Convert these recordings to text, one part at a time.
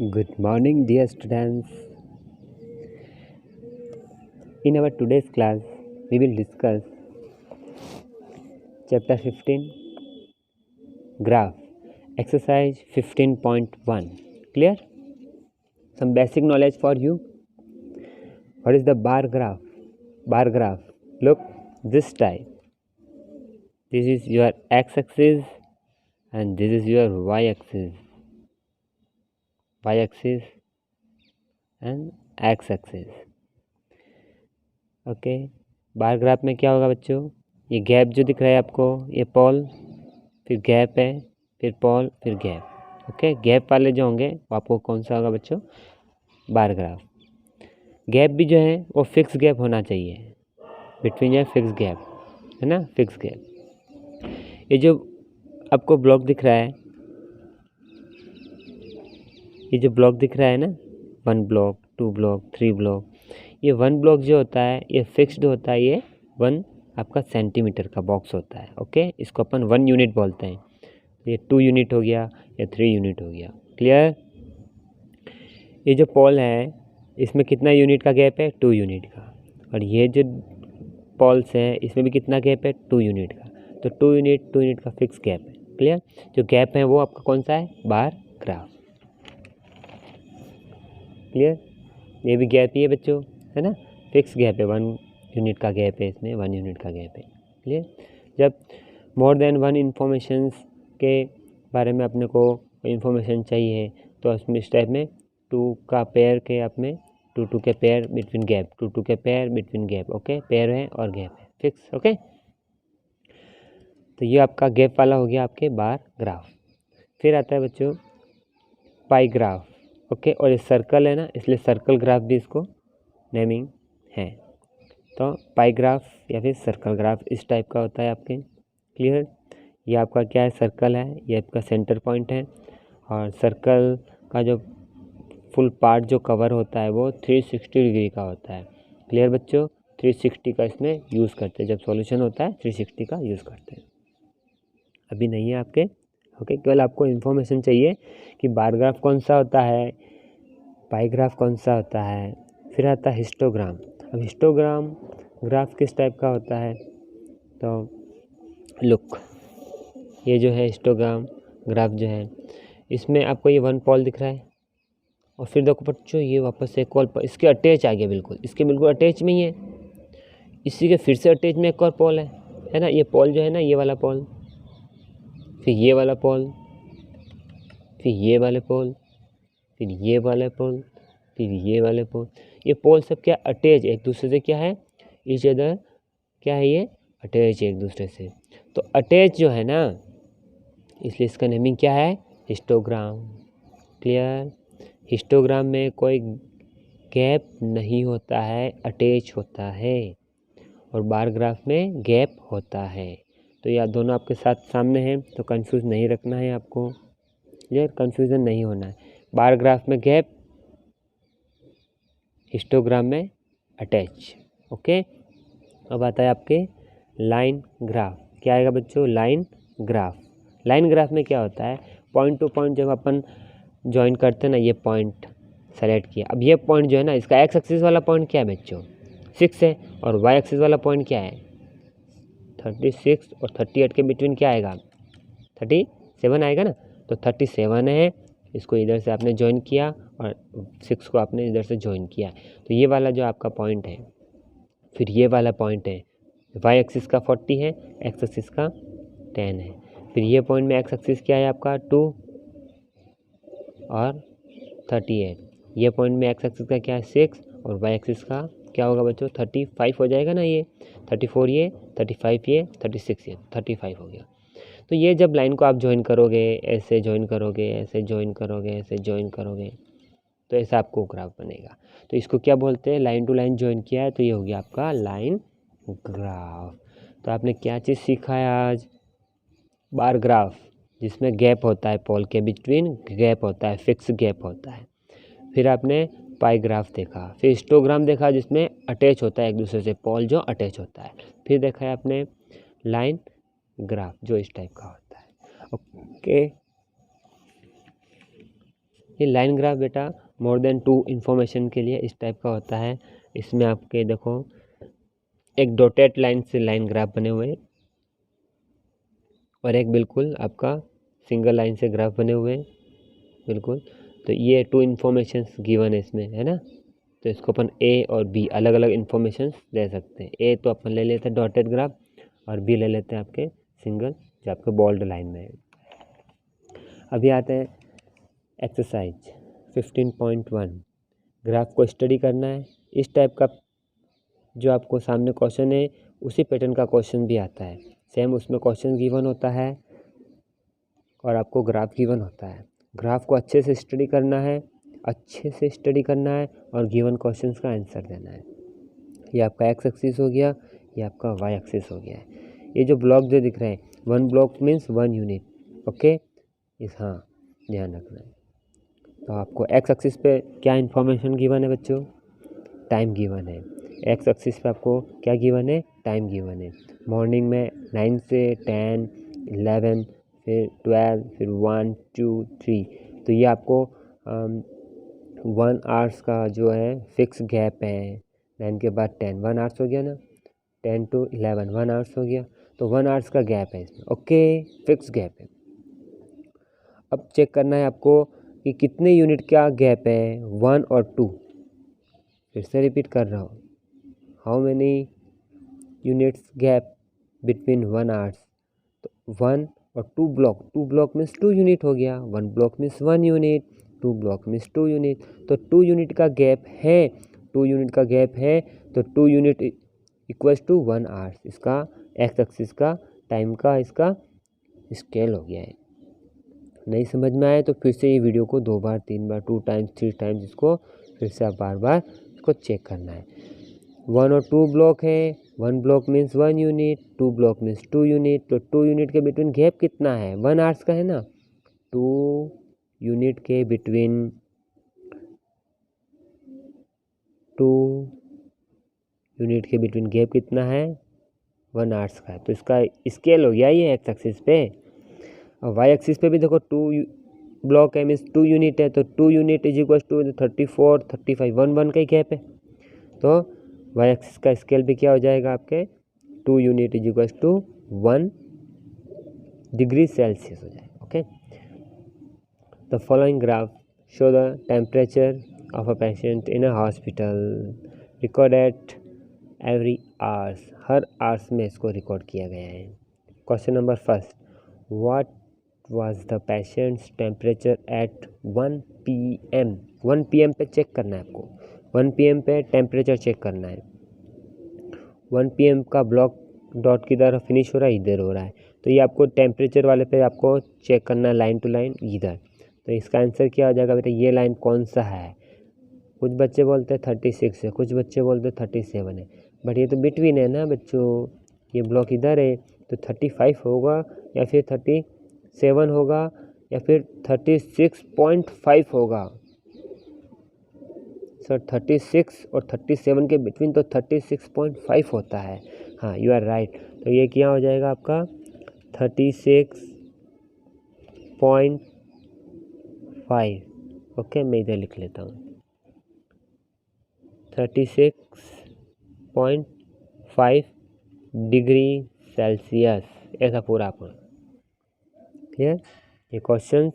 Good morning, dear students. In our today's class, we will discuss chapter 15, Graph, exercise 15.1. Clear? Some basic knowledge for you. What is the bar graph? Bar graph. Look, this type. This is your x-axis and this is your y-axis. Y-axis and x-axis. Okay, bar graph में क्या होगा बच्चों? ये gap जो दिख रहा है आपको, ये पॉल, फिर गैप है, फिर पॉल, फिर गैप. ओके, गैप वाले जो होंगे वो आपको कौन सा होगा बच्चों? Bar graph. गैप भी जो है वो फिक्स गैप होना चाहिए, बिटवीन या फिक्स गैप, है ना, फिक्स गैप. ये जो आपको ब्लॉक दिख रहा है, ये जो ब्लॉक दिख रहा है ना, 1 ब्लॉक, 2 ब्लॉक, 3 ब्लॉक, ये 1 ब्लॉक जो होता है ये फिक्स्ड होता है. ये 1 आपका सेंटीमीटर का बॉक्स होता है. ओके, इसको अपन 1 यूनिट बोलते हैं. ये 2 यूनिट हो गया या 3 यूनिट हो गया. क्लियर? ये जो पॉल है इसमें कितना यूनिट का गैप है? 2 यूनिट का. और ये जो पॉल्स है इसमें भी कितना गैप है? 2 यूनिट का. तो 2 यूनिट का फिक्स गैप है. क्लियर? जो गैप है वो आपका कौन सा है? Bar graph. क्लियर? ये भी गैप ही है बच्चों, है ना, फिक्स गैप है. 1 यूनिट का गैप है इसमें, 1 यूनिट का गैप है. क्लियर? जब मोर देन 1 इन्फॉर्मेशंस के बारे में अपने को इन्फॉर्मेशन चाहिए तो उसमें इस टाइप में 2 का पेयर के आप में 2 के पेयर बिटवीन गैप, 2 के pair between gap. Okay, pair है और गैप है फिक्स. ओके, तो ये आपका गैप वाला हो गया आपके बार ग्राफ. फिर आता है बच्चों पाई ग्राफ. ओके, और ये सर्कल है ना, इसलिए सर्कल ग्राफ भी इसको नेमिंग है. तो पाई ग्राफ या फिर सर्कल ग्राफ इस टाइप का होता है आपके. क्लियर? ये आपका क्या है? सर्कल है, ये आपका सेंटर पॉइंट है. और सर्कल का जो फुल पार्ट जो कवर होता है वो 360 डिग्री का होता है. क्लियर बच्चों? 360 का इसमें यूज़ करते हैं. जब सॉल्यूशन होता है 360 का यूज़ करते हैं. अभी नहीं है आपके. ओके, केवल आपको इन्फॉर्मेशन चाहिए कि बार ग्राफ कौन सा होता है, पाई ग्राफ कौन सा होता है. फिर आता है हिस्टोग्राम. अब हिस्टोग्राम ग्राफ किस टाइप का होता है? तो लुक, ये जो है हिस्टोग्राम ग्राफ जो है इसमें आपको ये 1 पॉल दिख रहा है और फिर देखो बच्चों ये वापस से एक और इसके अटैच आ गया, बिल्कुल इसके बिल्कुल अटैच में ही है. इसी के फिर से अटैच में एक और पॉल है ना. ये पॉल जो है ना, ये वाला पॉल, फिर ये वाला पॉल, फिर ये वाले पॉल, फिर ये वाले पॉल, फिर ये वाले पॉल. ये पॉल सब क्या अटैच एक दूसरे से, क्या है? ईच अदर, क्या है ये? अटैच एक दूसरे से. तो अटैच जो है ना, इसलिए इसका नेमिंग क्या है? हिस्टोग्राम. क्लियर? हिस्टोग्राम में कोई गैप नहीं होता है, अटैच होता है. और बार ग्राफ में गैप होता है. तो यह दोनों आपके साथ सामने हैं, तो कंफ्यूज नहीं रखना है आपको. क्लियर? कंफ्यूजन नहीं होना है. बार ग्राफ में गैप, हिस्टोग्राम में अटैच. ओके, अब आता है आपके लाइन ग्राफ. क्या आएगा बच्चों? Line graph. लाइन ग्राफ में क्या होता है? पॉइंट टू पॉइंट जब अपन ज्वाइन करते हैं ना, ये पॉइंट सेलेक्ट किया. अब ये पॉइंट जो है ना, इसका एक्स एक्सिस वाला पॉइंट क्या है बच्चों? 6 है. और वाई एक्सिस वाला पॉइंट क्या है? 36 और 38 के बिटवीन क्या आएगा? 37 आएगा ना. तो 37 है, इसको इधर से आपने ज्वाइन किया और 6 को आपने इधर से ज्वाइन किया. तो ये वाला जो आपका पॉइंट है, फिर ये वाला पॉइंट है, वाई एक्सिस का 40 है, एक्स एक्सिस का 10 है. फिर ये पॉइंट में एक्स एक्सिस क्या है आपका? 2 और 38. ये पॉइंट में एक्स एक्सिस का क्या है? 6 और वाई एक्सिस का क्या होगा बच्चों? 35 हो जाएगा ना. ये 34, ये 35, ये 36, ये 35 हो गया. तो ये जब लाइन को आप ज्वाइन करोगे, ऐसे ज्वाइन करोगे, ऐसे ज्वाइन करोगे, ऐसे ज्वाइन करोगे, तो ऐसा आपको ग्राफ बनेगा. तो इसको क्या बोलते हैं? लाइन टू लाइन ज्वाइन किया है तो ये हो गया आपका लाइन ग्राफ. तो आपने क्या चीज़ सीखा है आज? बार ग्राफ, जिसमें गैप होता है, पॉल के बिटवीन गैप होता है, फिक्स गैप होता है. फिर आपने पाई ग्राफ देखा. फिर हिस्टोग्राम देखा, जिसमें अटैच होता है एक दूसरे से, पॉल जो अटैच होता है. फिर देखा है आपने लाइन ग्राफ जो इस टाइप का होता है. ओके, ये लाइन ग्राफ बेटा मोर देन 2 इन्फॉर्मेशन के लिए इस टाइप का होता है। इसमें आपके देखो एक डॉटेड लाइन से लाइन ग्राफ बने हुए हैं और एक बिल्कुल आपका सिंगल लाइन से ग्राफ बने हुए हैं बिल्कुल। तो ये 2 इन्फॉर्मेशंस गिवन है इसमें, है ना। तो इसको अपन ए और बी अलग अलग इन्फॉर्मेशंस दे सकते हैं। ए तो अपन ले लेते हैं डॉटेड ग्राफ और बी ले लेते हैं आपके सिंगल जो आपके बोल्ड लाइन में है। अभी आते हैं एक्सरसाइज 15.1। ग्राफ को स्टडी करना है। इस टाइप का जो आपको सामने क्वेश्चन है उसी पैटर्न का क्वेश्चन भी आता है। सेम उसमें क्वेश्चन गिवन होता है और आपको ग्राफ गिवन होता है। ग्राफ को अच्छे से स्टडी करना है, और गिवन क्वेश्चंस का आंसर देना है। ये आपका एक्स एक्सिस हो गया, ये आपका वाई एक्सिस हो गया है। ये जो ब्लॉक जो दिख रहे हैं 1 ब्लॉक मीन्स 1 यूनिट, ओके। हाँ ध्यान रखना है। तो आपको एक्स एक्सिस पे क्या इन्फॉर्मेशन गिवन है बच्चों? टाइम गिवन है। एक्स एक्सिस पे आपको क्या गिवन है? टाइम गिवन है। मॉर्निंग में 9 से 10, 11, फिर 12, फिर 1, 2, 3। तो ये आपको 1 आवर्स का जो है फिक्स गैप है। 9 के बाद 10, 1 आवर्स हो गया ना। 10 to 11 1 आवर्स हो गया। तो 1 आवर्स का गैप है इसमें, ओके, फिक्स गैप है। अब चेक करना है आपको कि कितने यूनिट का गैप है, 1 और 2। फिर से रिपीट कर रहा हूँ, how many units gap between 1 hours. तो 1 और 2 ब्लॉक मीन्स 2 यूनिट हो गया। 1 block means 1 unit, 2 block means 2 unit. तो 2 यूनिट का गैप है, 2 यूनिट का गैप है। तो 2 यूनिट इक्वल्स टू 1 आवर्स। इसका एक्स एक्सिस का टाइम का इसका स्केल हो गया है। नहीं समझ में आए तो फिर से ये वीडियो को 2 बार 3 बार 2 टाइम्स 3 टाइम्स इसको फिर से आप बार बार इसको चेक करना है। 1 और 2 ब्लॉक है। 1 block means 1 unit, 2 block means 2 unit. तो 2 यूनिट के बिटवीन गैप कितना है? 1 आवर्स का है ना। 2 यूनिट के बिटवीन 2 यूनिट के बिटवीन गैप कितना है? 1 आवर्स का है। तो इसका स्केल हो गया ये एक्स एक्सिस पे। और वाई एक्सिस पे भी देखो 2 ब्लॉक है मीन्स 2 यूनिट है। तो 2 यूनिट इज इक्वल टू 34, 35, 1 का ही गैप है। तो वाई एक्सिस का स्केल भी क्या हो जाएगा आपके 2 unit is equal to 1 degree Celsius हो जाएगा, okay. The following graph show the temperature of a patient in a hospital record at every hours. हर आवर्स में इसको रिकॉर्ड किया गया है। Question number first, what was the patient's temperature at 1 PM। 1 PM पे check करना है आपको। 1 PM पे टेम्परेचर चेक करना है। 1 PM का ब्लॉक डॉट किधर फिनिश हो रहा है? इधर हो रहा है। तो ये आपको टेम्परेचर वाले पे आपको चेक करना है लाइन टू लाइन इधर। तो इसका आंसर क्या हो जाएगा बेटा? ये लाइन कौन सा है? कुछ बच्चे बोलते हैं 36 है, कुछ बच्चे बोलते हैं 37 है, बट ये तो बिटवीन है ना बच्चों। ये ब्लॉक इधर है तो 35 होगा या फिर 37 होगा या फिर 36.5 होगा। सर 36 और 37 के बिटवीन तो 36.5 होता है। हाँ यू आर राइट। तो ये क्या हो जाएगा आपका 36.5। ओके मैं इधर लिख लेता हूँ 36.5 डिग्री सेल्सियस, ऐसा पूरा आपको क्लियर। ये क्वेश्चन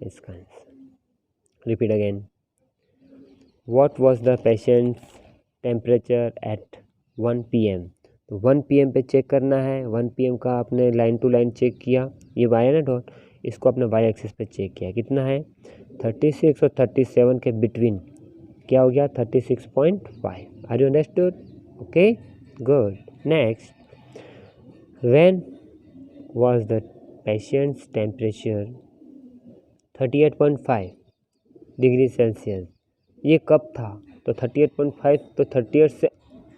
इसका answer repeat again, what was the patient's temperature at 1 PM। तो 1 PM पे चेक करना है। 1 PM का आपने लाइन टू लाइन चेक किया, ये वाई है ना डॉट, इसको आपने वाई एक्सिस पे चेक किया, कितना है 36 और 37 के बिटवीन क्या हो गया 36.5। Are you understood? Okay good. Next, when was the patient's temperature 38.5 degree Celsius. ये कब था? तो 38.5 तो 38 से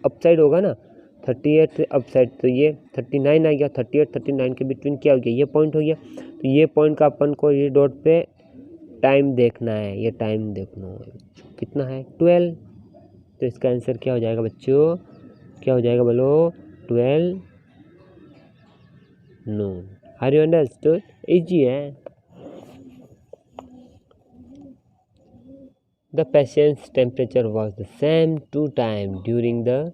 अपसाइड होगा ना, 38 से अपसाइड, तो ये 39 आ गया। 38 39 के बिटवीन क्या हो गया? ये पॉइंट हो गया। तो ये पॉइंट का अपन को ये डॉट पे टाइम देखना है। ये टाइम देखना है कितना है 12। तो इसका आंसर क्या हो जाएगा बच्चों? क्या हो जाएगा बोलो? 12 noon. Are you understood? Easy है। The patient's temperature was the same 2 time during the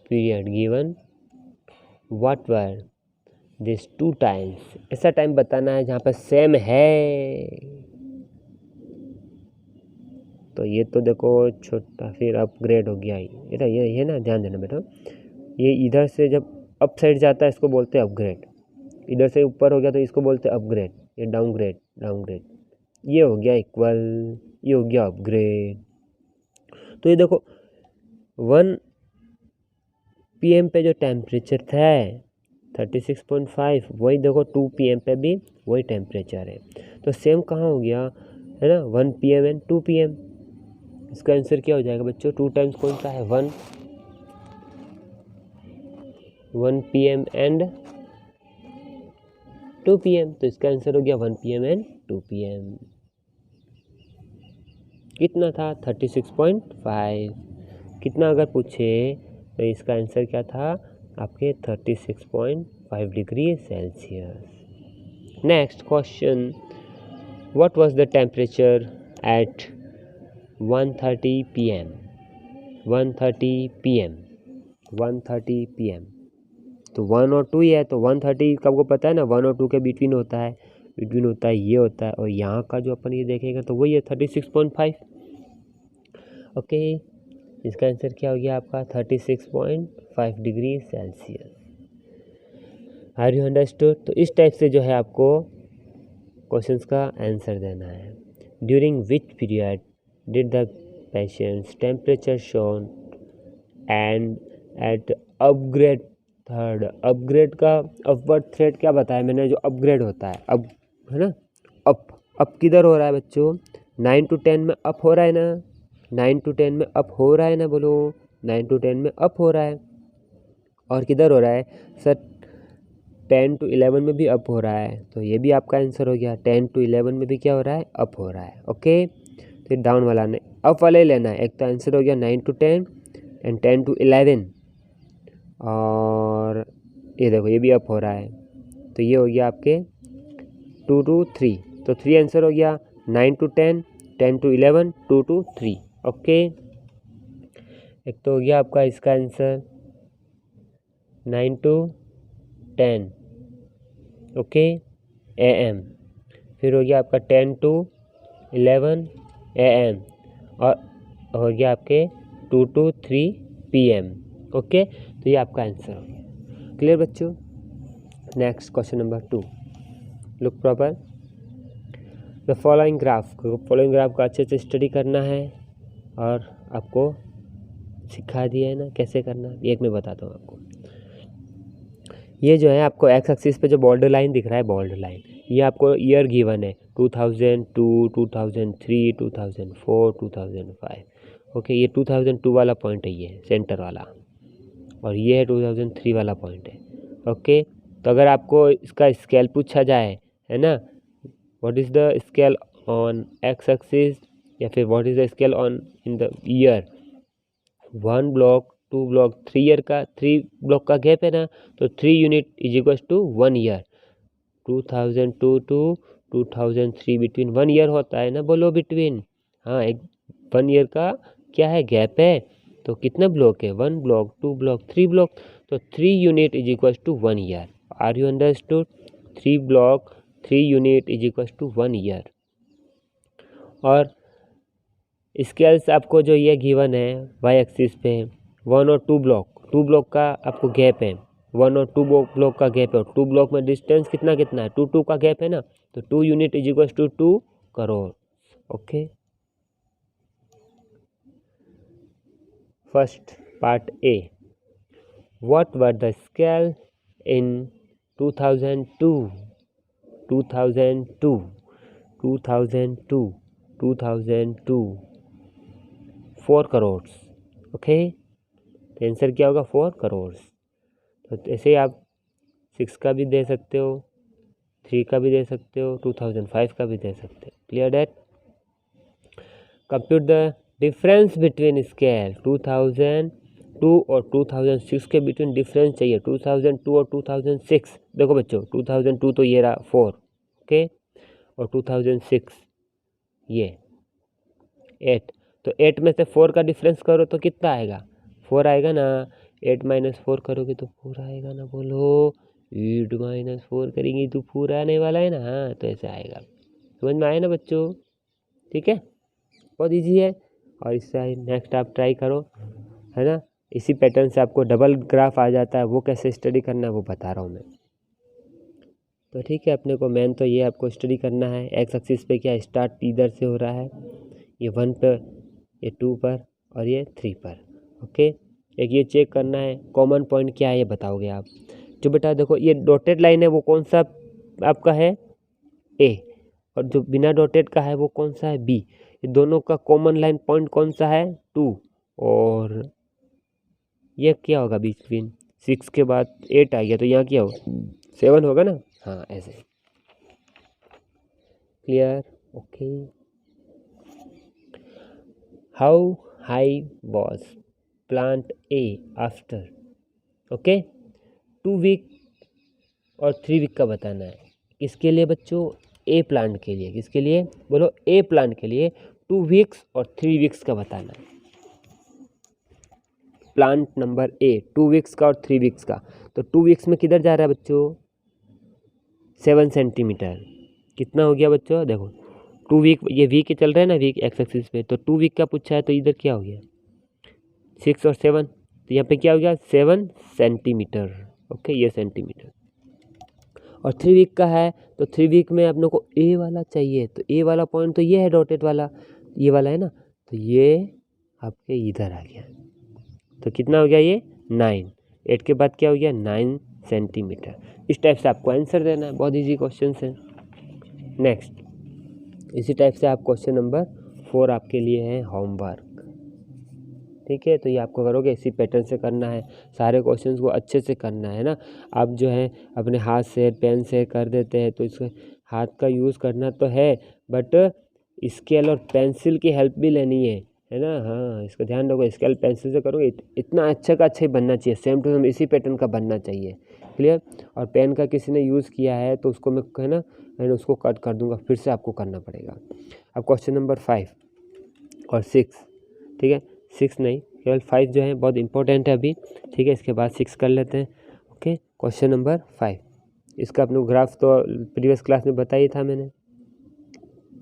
period given, what were this 2 times. ऐसा टाइम बताना है जहाँ पर सेम है। तो ये तो देखो छोटा, फिर अपग्रेड हो गया ये ना, ध्यान देना बेटा। ये इधर से जब अप साइड जाता है इसको बोलते हैं अपग्रेड, इधर से ऊपर हो गया तो इसको बोलते हैं अपग्रेड। ये डाउनग्रेड, ये हो गया इक्वल, ये हो गया अपग्रेड। तो ये देखो 1 PM पे जो टेम्परेचर था 36.5, वही देखो 2 PM पे भी वही टेम्परेचर है। तो सेम कहाँ हो गया, है ना, 1 PM एंड 2 PM। इसका आंसर क्या हो जाएगा बच्चों, 2 टाइम्स कौन सा है, 1 PM एंड 2 PM। तो इसका आंसर हो गया 1 PM एंड 2 PM। कितना था, 36.5। कितना अगर पूछे तो इसका आंसर क्या था आपके 36.5 degree Celsius. Next question, what was the temperature at 1:30 PM। 1:30 PM, 1:30 PM। तो 1 और 2 ही है, तो 1:30 का आपको पता है ना, 1 और 2 के बिटवीन होता है, ये होता है। और यहाँ का जो अपन ये देखेगा तो वही है 36.5। ओके, इसका आंसर क्या हो गया आपका 36.5 degree Celsius. Are you understood. तो इस टाइप से जो है आपको क्वेश्चंस का आंसर देना है। During which period did the patient's temperature shown and at upgrade third. Upgrade का अपवर्ड थ्रेड क्या बताया मैंने, जो अपग्रेड होता है अब, है ना, अप किधर हो रहा है बच्चों, 9 to 10 में अप हो रहा है ना, 9 to 10 में अप हो रहा है ना, बोलो 9 to 10 में अप हो रहा है। और किधर हो रहा है सर, 10 to 11 में भी अप हो रहा है। तो ये भी आपका आंसर हो गया, 10 to 11 में भी क्या हो रहा है, अप हो रहा है। ओके, फिर डाउन वाला नहीं, अप वाला ही लेना है। एक तो आंसर हो गया 9 to 10 एंड 10 to 11, और ये देखो ये भी अप हो रहा है। तो ये हो गया आपके 2 to 3। तो 3 आंसर हो गया, 9 to 10, 10 to 11, 2 to 3। ओके, एक तो हो गया आपका इसका आंसर 9 to 10 ओके AM। फिर हो गया आपका 10 to 11 AM, और हो गया आपके 2 to 3 PM। ओके, तो ये आपका आंसर हो गया। क्लियर बच्चों। Next question number 2, look proper the following graph का अच्छे से स्टडी करना है, और आपको सिखा दिया है ना कैसे करना, एक मैं बताता हूँ आपको। ये जो है आपको एक्स एक्सिस पे जो बॉर्डर लाइन दिख रहा है, बॉर्डर लाइन, ये आपको ईयर गिवन है 2002, 2003, 2004, 2005। ओके, ये 2002 वाला पॉइंट है, ये सेंटर वाला, और ये है 2003 वाला पॉइंट है। ओके, तो अगर आपको इसका स्केल पूछा जाए, है ना, what is the scale on X axis, या फिर what is the scale on in the year, 1 block 2 block 3 year का, 3 ब्लॉक का गैप है ना, तो 3 unit is equal to 1 year. 2002 to 2003 between 1 year होता है ना, बोलो बिटवीन, हाँ, एक 1 ईयर का क्या है, गैप है। तो कितना ब्लॉक है, 1 ब्लॉक 2 ब्लॉक 3 ब्लॉक, तो 3 unit is equal to 1 year. Are you understood. 3 block 3 unit is equal to 1 year. और स्केल्स आपको जो ये गिवन है वाई एक्सिस पे, 1 और 2 ब्लॉक का आपको गैप है, 1 और 2 ब्लॉक का गैप है, और 2 ब्लॉक में डिस्टेंस कितना है, 2 का गैप है ना, तो 2 unit is equal to 2 crore. Okay, first part A, what were the scale in 2002 4 crore. Okay, तो आंसर क्या होगा, 4 करोड़। तो ऐसे आप 6 का भी दे सकते हो, 3 का भी दे सकते हो, 2005 का भी दे सकते हो। Clear date. Compute the difference between scale 2002 और 2006 के बिटवीन डिफरेंस चाहिए, 2002 और 2006। देखो बच्चों 2002 तो ये रहा 4, ओके, और 2006 ये 8। तो 8 में से 4 का डिफरेंस करो तो कितना आएगा, 4 आएगा ना। 8 माइनस 4 करोगे तो 4 आएगा ना, बोलो। 8 माइनस 4 करेंगे तो 4 आने वाला है ना। हाँ, तो ऐसे आएगा। समझ में आया ना बच्चों? ठीक है, बहुत ईजी है। और इससे नेक्स्ट आप ट्राई करो, है ना। इसी पैटर्न से आपको डबल ग्राफ आ जाता है, वो कैसे स्टडी करना है वो बता रहा हूँ मैं। तो ठीक है, अपने को मेन तो ये आपको स्टडी करना है। एक्स एक्सिस पे क्या स्टार्ट इधर से हो रहा है, ये 1 पर, ये 2 पर और ये 3 पर। ओके, एक ये चेक करना है कॉमन पॉइंट क्या है, ये बताओगे आप। जो बेटा देखो ये डॉटेड लाइन है वो कौन सा आपका है, ए, और जो बिना डॉटेड का है वो कौन सा है, बी। ये दोनों का कॉमन लाइन पॉइंट कौन सा है, 2। और ये क्या होगा बिटवीन 6 के बाद 8 आ गया, तो यहाँ क्या होगा, 7 होगा ना। हाँ, ऐसे। Clear? Okay. How high was plant A after, okay, 2 week और 3 वीक का बताना है। किसके लिए बच्चों, ए प्लांट के लिए। किसके लिए बोलो, ए प्लांट के लिए 2 वीक्स और 3 वीक्स का बताना है। प्लांट नंबर ए 2 वीक्स का और 3 वीक्स का। तो 2 वीक्स में किधर जा रहा है बच्चों, 7 सेंटीमीटर। कितना हो गया बच्चों, देखो 2 वीक, ये वीक के चल रहे हैं ना, वीक एक्स एक्सिस पे, तो 2 वीक का पूछा है, तो इधर क्या हो गया 6 और 7, तो यहाँ पे क्या हो गया 7 सेंटीमीटर। ओके, ये सेंटीमीटर। और 3 वीक का है, तो 3 वीक में अपने को ए वाला चाहिए, तो ए वाला पॉइंट तो ये है डॉटेड वाला, ये वाला है ना, तो ये आपके इधर आ गया। तो कितना हो गया ये 9, 8 के बाद क्या हो गया 9 सेंटीमीटर। इस टाइप से आपको आंसर देना है, बहुत इजी क्वेश्चन है। नेक्स्ट, इसी टाइप से आप क्वेश्चन नंबर 4 आपके लिए है होमवर्क। ठीक है, तो ये आपको करोगे इसी पैटर्न से करना है, सारे क्वेश्चंस को अच्छे से करना है ना। आप जो है अपने हाथ से पेन से कर देते हैं, तो इसके हाथ का यूज़ करना तो है, बट स्केल और पेंसिल की हेल्प भी लेनी है ना। हाँ, इसका ध्यान रखो, स्केल पेंसिल से करोगे इतना अच्छा का अच्छा ही बनना चाहिए, सेम टू सेम इसी पैटर्न का बनना चाहिए। क्लियर? और पेन का किसी ने यूज़ किया है तो उसको मैं है ना, मैंने उसको कट कर दूंगा, फिर से आपको करना पड़ेगा। अब क्वेश्चन नंबर 5 और 6, ठीक है, 6 नहीं, केवल 5 जो है बहुत इंपॉर्टेंट है अभी। ठीक है, इसके बाद 6 कर लेते हैं। ओके, क्वेश्चन नंबर 5, इसका अपने ग्राफ तो प्रीवियस क्लास में बताया था मैंने।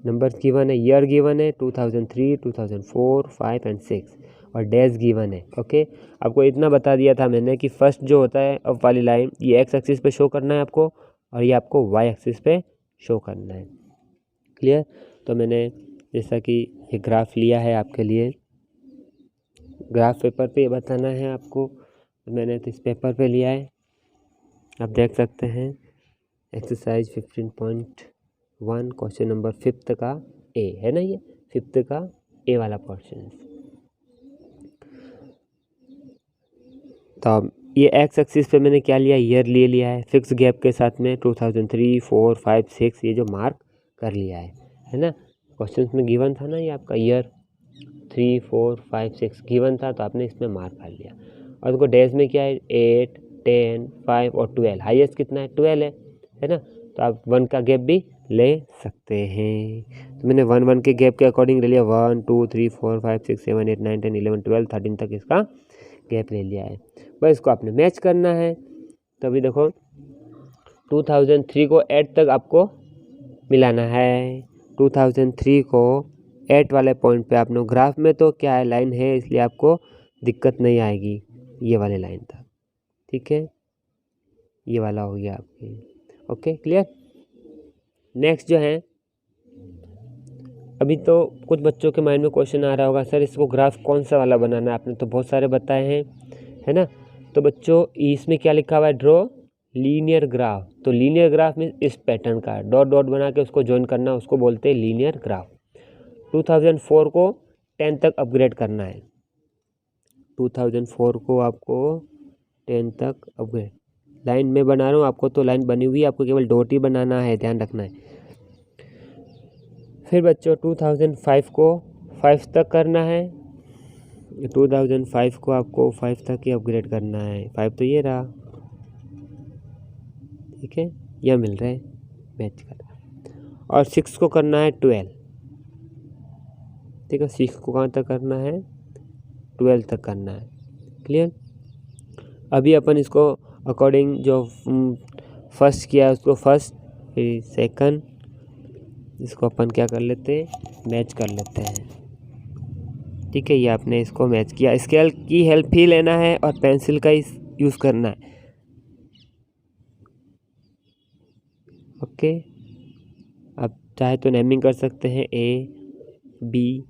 नंबर गिवन है, ईयर गिवन है 2003, 2004, 5 एंड 6, और डेज गिवन है। ओके, आपको इतना बता दिया था मैंने कि फर्स्ट जो होता है अप वाली लाइन, ये एक्स एक्सिस पे शो करना है आपको, और ये आपको वाई एक्सिस पे शो करना है। क्लियर? तो मैंने जैसा कि ये ग्राफ लिया है आपके लिए, ग्राफ पेपर पे बताना है आपको, तो मैंने तो इस पेपर पे लिया है, आप देख सकते हैं। एक्सरसाइज 15.1 क्वेश्चन नंबर 5 का ए है ना, ये 5 का ए वाला क्वेश्चन। तो ये एक्स एक्सिस पे मैंने क्या लिया, ईयर ले लिया है, फिक्स गैप के साथ में 2003, 4, 5, 6 ये जो मार्क कर लिया है ना। क्वेश्चन में गिवन था ना ये आपका ईयर 3, 4, 5, 6 गिवन था, तो आपने इसमें मार्क कर लिया। और देखो डेज में क्या है 8, 10, 5 और 12, हाईएस्ट कितना है 12 है ना। तो आप 1 का गैप भी ले सकते हैं। तो मैंने 1 के गैप के अकॉर्डिंग ले लिया, 1, 2, 3, 4, 5, 6, 7, 8, 9, 10, 11, 12, 13 तक इसका गैप ले लिया है। बस इसको आपने मैच करना है। तो अभी देखो 2003 को 8 तक आपको मिलाना है। 2003 को 8 वाले पॉइंट पे आपने ग्राफ में तो क्या है लाइन है, इसलिए आपको दिक्कत नहीं आएगी, ये वाले लाइन था। ठीक है, ये वाला हो गया आपके। Okay, clear? नेक्स्ट जो है, अभी तो कुछ बच्चों के माइंड में क्वेश्चन आ रहा होगा, सर इसको ग्राफ कौन सा वाला बनाना है, आपने तो बहुत सारे बताए हैं, है ना। तो बच्चों इसमें क्या लिखा हुआ है, ड्रॉ लीनियर ग्राफ। तो लीनियर ग्राफ में इस पैटर्न का डॉट डॉट बना के उसको ज्वाइन करना, उसको बोलते हैं लीनियर ग्राफ। 2004 को 10 तक अपग्रेड करना है। 2004 को आपको 10 तक अपग्रेड, लाइन में बना रहा हूँ, आपको तो लाइन बनी हुई है, आपको केवल डॉट ही बनाना है, ध्यान रखना है। फिर बच्चों 2005 को 5 तक करना है। 2005 को आपको 5 तक ही अपग्रेड करना है। 5 तो ये रहा, ठीक है, यह मिल रहा है मैच कर। और 6 को करना है 12, ठीक है। 6 को कहाँ तक करना है, 12 तक करना है। क्लियर। अभी अपन इसको अकॉर्डिंग जो फर्स्ट किया है उसको फर्स्ट, फिर सेकंड, इसको अपन क्या कर लेते हैं, मैच कर लेते हैं। ठीक है, ये आपने इसको मैच किया। स्केल की हेल्प ही लेना है और पेंसिल का यूज़ करना है। ओके, आप चाहे तो नेमिंग कर सकते हैं A, B,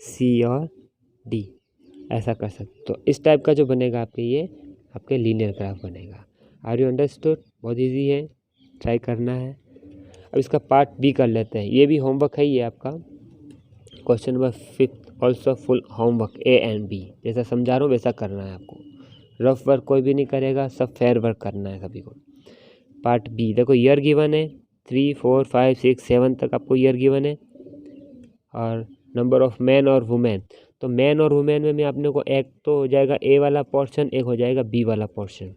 C और D, ऐसा कर सकते। तो इस टाइप का जो बनेगा आपके, ये आपके लीनियर ग्राफ बनेगा। Are you understood? बहुत इजी है, ट्राई करना है। अब इसका पार्ट बी कर लेते हैं। ये भी होमवर्क है, ये आपका question number 5 also full homework A and B। जैसा समझा रहा हूँ वैसा करना है आपको। रफ वर्क कोई भी नहीं करेगा, सब फेयर वर्क करना है सभी को। पार्ट बी देखो, ईयर गिवन है 3, 4, 5, 6, 7 तक आपको ईयर गिवन है, और नंबर ऑफ मैन और वुमेन। तो मैन और वुमेन में आपने को एक तो हो जाएगा ए वाला पोर्शन, एक हो जाएगा बी वाला पोर्शन।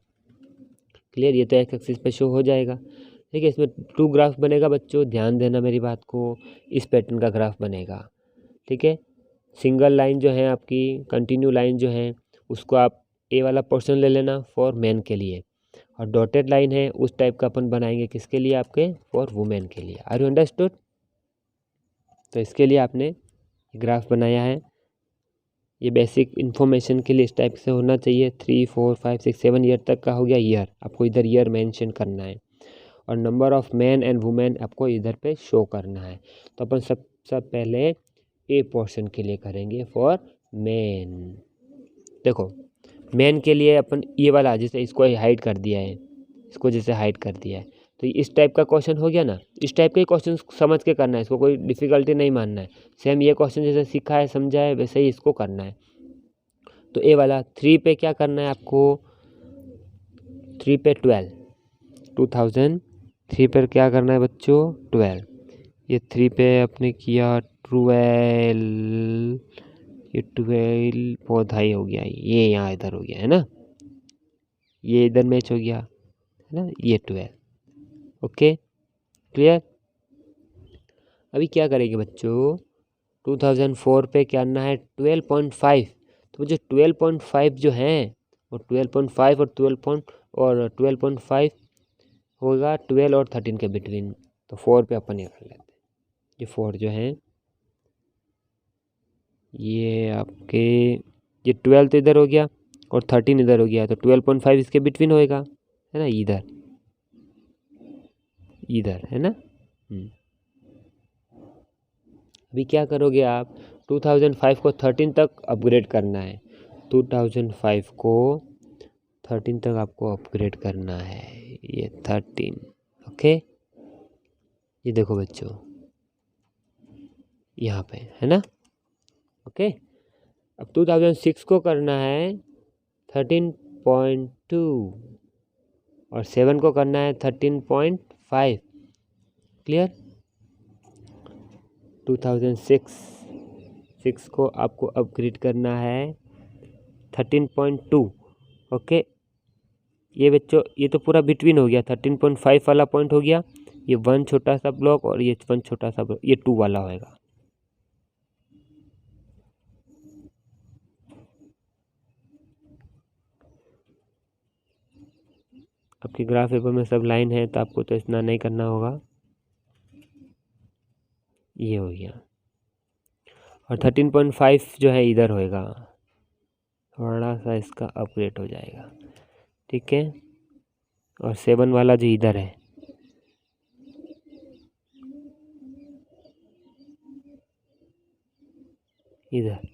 क्लियर, ये तो एक एक्सिस पे शो हो जाएगा। ठीक है, इसमें 2 ग्राफ बनेगा बच्चों, ध्यान देना मेरी बात को। इस पैटर्न का ग्राफ बनेगा। ठीक है, सिंगल लाइन जो है आपकी, कंटिन्यू लाइन जो है, उसको आप ए वाला पोर्शन ले लेना फॉर मैन के लिए, और डॉटेड लाइन है उस टाइप का अपन बनाएंगे किसके लिए, आपके फॉर वुमेन के लिए। Are you understood? तो इसके लिए आपने ग्राफ बनाया है। ये बेसिक इन्फॉर्मेशन के लिए इस टाइप से होना चाहिए। 3, 4, 5, 6, 7 ईयर तक का हो गया ईयर, आपको इधर ईयर मेंशन करना है, और number of man and women आपको इधर पे शो करना है। तो अपन सब पहले ए पोर्शन के लिए करेंगे फॉर मैन। देखो, मैन के लिए अपन ये वाला जैसे इसको हाइड कर दिया है, इसको जैसे हाइड कर दिया है, तो इस टाइप का क्वेश्चन हो गया ना। इस टाइप के क्वेश्चन समझ के करना है, इसको कोई डिफ़िकल्टी नहीं मानना है। सेम ये क्वेश्चन जैसे सीखा है, समझा है, वैसे ही इसको करना है। तो ए वाला 3 पे क्या करना है आपको, 3 पे 12, 2003 पर क्या करना है बच्चों, 12। ये 3 पे आपने किया 12, ये 12 बहुत हाई हो गया, ये यहाँ इधर हो गया है ना, ये इधर मैच हो गया है ना, ये 12। Okay, clear. अभी क्या करेंगे बच्चों, 2004 पे क्या करना है, 12.5। तो जो 12.5 जो है वो 12.5 और 12.5 होगा 12 और 13 के बिटवीन। तो 4 पे अपन ये कर लेते हैं। ये 4 जो है ये आपके, ये 12 तो इधर हो गया और 13 इधर हो गया, तो 12.5 इसके बिटवीन होएगा, है ना, इधर है ना। अभी क्या करोगे आप, 2005 को 13 तक अपग्रेड करना है। 2005 को 13 तक आपको अपग्रेड करना है, ये 13। ओके, ये देखो बच्चों यहाँ पे है ना। ओके, अब 2006 को करना है 13.2 और 7 को करना है 13.5। क्लियर। 2006 को आपको अपग्रेड करना है 13.2। ओके, ये बच्चों ये तो पूरा बिटवीन हो गया, 13.5 वाला पॉइंट हो गया, ये 1 छोटा सा ब्लॉक और ये 1 छोटा सा ब्लॉक, ये 2 वाला होएगा। आपके ग्राफ पेपर में सब लाइन है तो आपको तो इतना नहीं करना होगा। ये हो गया, और 13.5 जो है इधर होएगा, थोड़ा सा इसका अपग्रेड हो जाएगा। ठीक है, और 7 वाला जो इधर है इधर,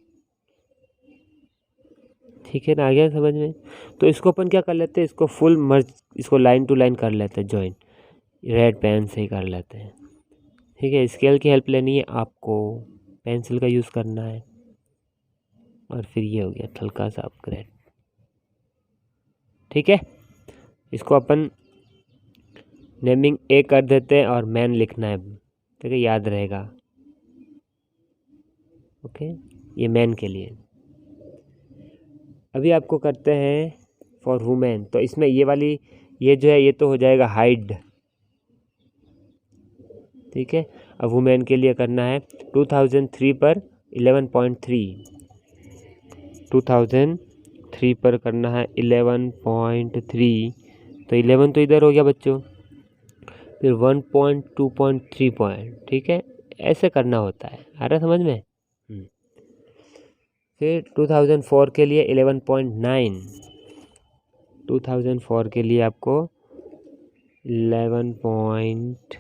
ठीक है ना, आ गया समझ में। तो इसको अपन क्या कर लेते हैं, इसको फुल मर्ज, इसको लाइन टू लाइन कर लेते हैं, जॉइन रेड पेन से ही कर लेते हैं। ठीक है, स्केल की हेल्प लेनी है आपको, पेंसिल का यूज़ करना है, और फिर ये हो गया हल्का सा अपग्रेड। ठीक है, इसको अपन नेमिंग ए कर देते हैं और मैन लिखना है। ठीक है, याद रहेगा। ओके, ये मैन के लिए। अभी आपको करते हैं फॉर वुमेन। तो इसमें ये वाली, ये जो है ये तो हो जाएगा हाइड। ठीक है, अब वुमेन के लिए करना है 2003 पर 11.3, 2003 पर करना है 11.3, तो 11 तो इधर हो गया बच्चों, फिर 1.2.3 पॉइंट, ठीक है, ऐसे करना होता है, आ रहा समझ में। फिर 2004 के लिए 11.9, 2004 के लिए आपको 5,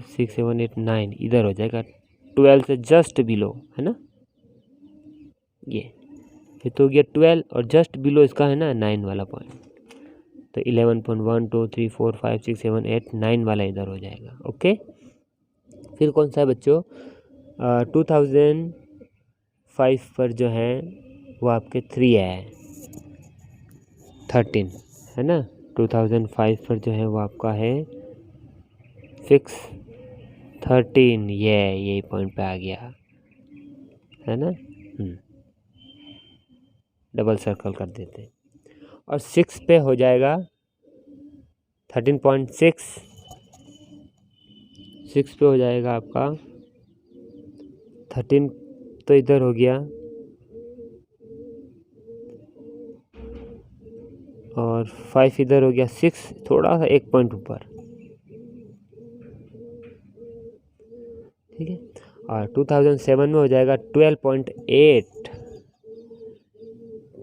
6, 7, 8, 9 इधर हो जाएगा, 12 से जस्ट बिलो, है ना, ये फिर तो गया 12 और जस्ट बिलो इसका है ना 9 वाला पॉइंट, तो 11.1, 2, 3, 4, 5, 6, 7, 8, 9 वाला इधर हो जाएगा। ओके, फिर कौन सा है बच्चों, 2005 पर जो है वो आपके 3 है, 13 है ना, 2005 पर जो है वो आपका है 6, 13, ये यही पॉइंट पे आ गया, है ना। डबल सर्कल कर देते हैं, और 6 पे हो जाएगा 13.6, 6 पे हो जाएगा आपका 13, तो इधर हो गया, और 5 इधर हो गया, 6 थोड़ा सा एक पॉइंट ऊपर, ठीक है। और 2007 में हो जाएगा 12.8,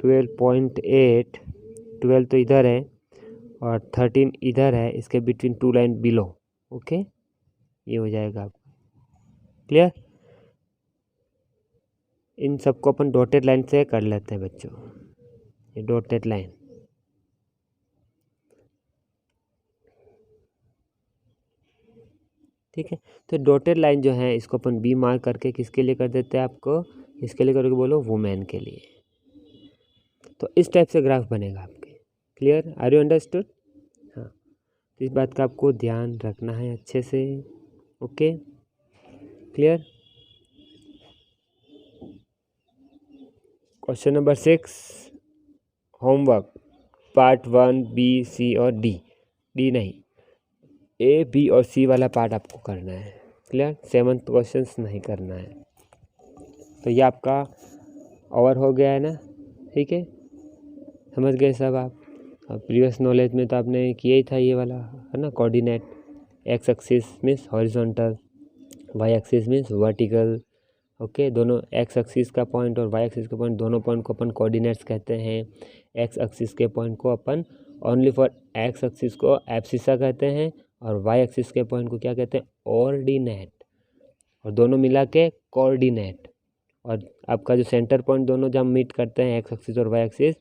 12.8, 12 तो इधर है और 13 इधर है, इसके बिटवीन 2 लाइन बिलो। ओके, ये हो जाएगा आपका क्लियर। इन सबको अपन डॉटेड लाइन से कर लेते हैं बच्चों, ये डॉटेड लाइन, ठीक है। तो डॉटेड लाइन जो है इसको अपन बी मार्क करके किसके लिए कर देते हैं, आपको इसके लिए करके बोलो वुमेन के लिए। तो इस टाइप से ग्राफ बनेगा आपके, क्लियर, आर यू अंडरस्टूड। हाँ, तो इस बात का आपको ध्यान रखना है अच्छे से। Okay, clear. Question number 6, homework part 1 B C और डी, डी नहीं, ए बी और सी वाला पार्ट आपको करना है, क्लियर, 7th क्वेश्चंस नहीं करना है। तो ये आपका ओवर हो गया है ना, ठीक है, समझ गए सब आप। प्रीवियस नॉलेज में तो आपने किया ही था ये वाला, है ना, coordinate, X axis means horizontal, Y axis means vertical. Okay, दोनों एक्स एक्सिस का पॉइंट और वाई एक्सिस का पॉइंट, दोनों पॉइंट को अपन कोऑर्डिनेट्स कहते हैं। एक्स एक्सिस के पॉइंट को अपन ओनली फॉर एक्स एक्सिस को एब्सिसा कहते हैं, और वाई एक्सिस के पॉइंट को क्या कहते हैं, ऑर्डिनेट, और दोनों मिला के कोऑर्डिनेट। और आपका जो सेंटर पॉइंट दोनों जब मीट करते हैं एक्स एक्सिस और वाई एक्सिस,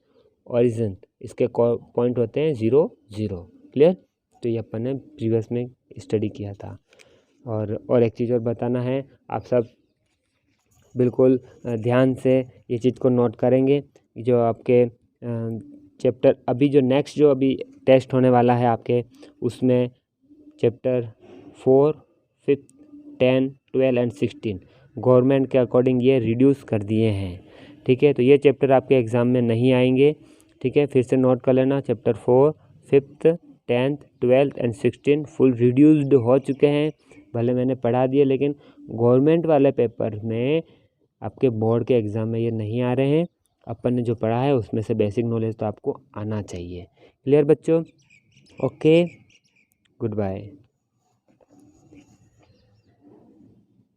ओरिजिन, इसके पॉइंट होते हैं 0, 0, क्लियर। तो ये अपन ने प्रीवियस में स्टडी किया था। और एक चीज़ और बताना है, आप सब बिल्कुल ध्यान से ये चीज़ को नोट करेंगे, जो आपके चैप्टर अभी जो नेक्स्ट जो अभी टेस्ट होने वाला है आपके, उसमें चैप्टर 4, 5, 10, 12 एंड 16 गवर्नमेंट के अकॉर्डिंग ये रिड्यूस कर दिए हैं, ठीक है। तो ये चैप्टर आपके एग्ज़ाम में नहीं आएंगे, ठीक है, फिर से नोट कर लेना, chapter 4, 5th, 10th, 12th and 16 full reduced हो चुके हैं। भले मैंने पढ़ा दिए, लेकिन गवर्नमेंट वाले पेपर में आपके बोर्ड के एग्ज़ाम में ये नहीं आ रहे हैं। अपन ने जो पढ़ा है उसमें से बेसिक नॉलेज तो आपको आना चाहिए, क्लियर बच्चों। Okay, good bye.